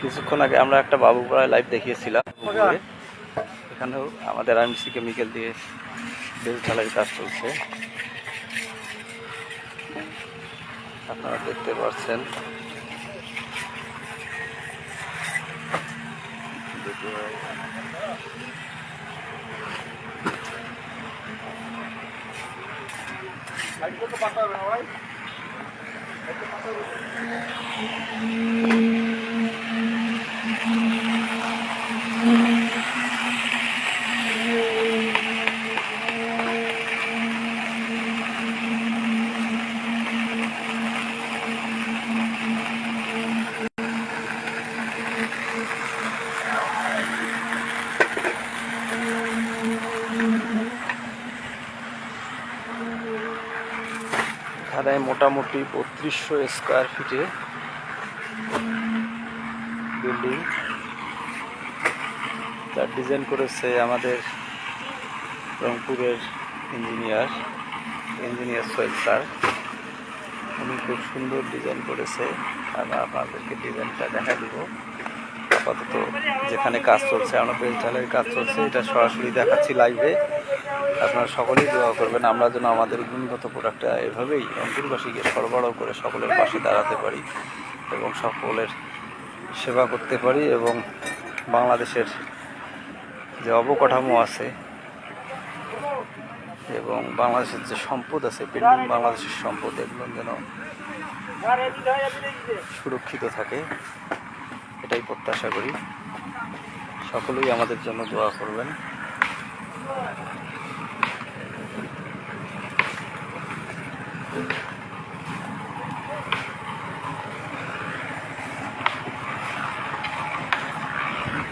কিছুক্ষণ আগে আমরা একটা বাবুপাড়ায় লাইভ দেখিয়েছিলাম। এখানেও আমাদের আরএমসি কেমিক্যাল দিয়ে বেল ঢালাইয়ের কাজ চলছে, আপনারা দেখতে পাচ্ছেন। এখানে মোটামুটি 3200 স্কোয়ার ফিটে বিল্ডিং, তার ডিজাইন করেছে আমাদের রংপুরের ইঞ্জিনিয়ার সোহেল স্যার। উনি খুব সুন্দর ডিজাইন করেছে, আমরা আপনাদেরকে ডিজাইনটা দেখা দিব। আপাতত যেখানে কাজ চলছে, আমরা বেল ঢালাইয়ের কাজ চলছে, এটা সরাসরি দেখাচ্ছি লাইভে। আপনারা সকলেই দোয়া করবেন আমরা যেন আমাদের গুণগত প্রোডাক্টটা এভাবেই রংপুরবাসীকে সরবরাহ করে সকলের পাশে দাঁড়াতে পারি এবং সকলের সেবা করতে পারি, এবং বাংলাদেশের যে অবকাঠামো আছে এবং বাংলাদেশের যে সম্পদ আছে, পেন্ডিং বাংলাদেশের সম্পদ, এগুলো যেন সুরক্ষিত থাকে, এটাই প্রত্যাশা করি। সকলেই আমাদের জন্য দোয়া করবেন।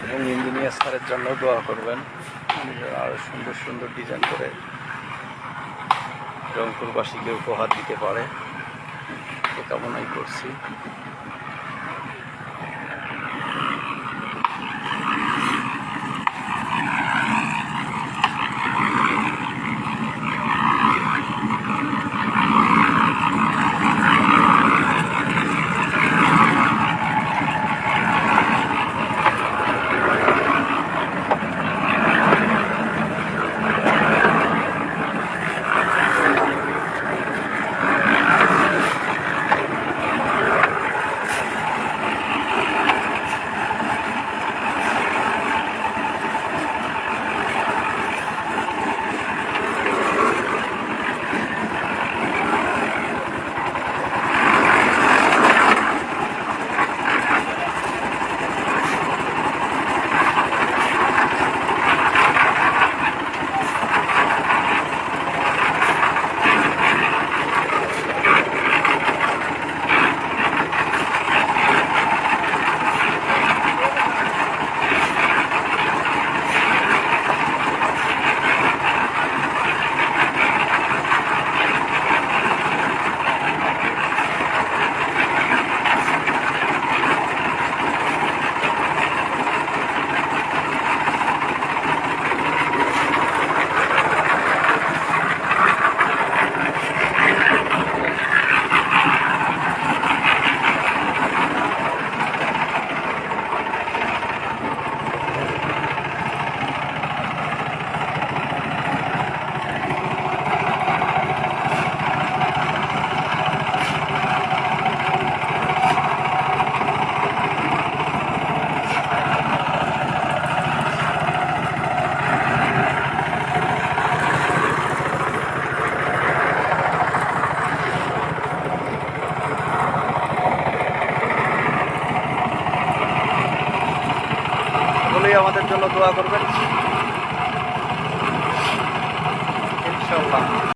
এবং ইঞ্জিনিয়ার স্যারের জন্য দোয়া করবেন, উনি আরও সুন্দর সুন্দর ডিজাইন করে রংপুরবাসীকে উপহার দিতে পারে, এ কামনাই করছি। আমাদের জন্য দোয়া করবেন ইনশাআল্লাহ।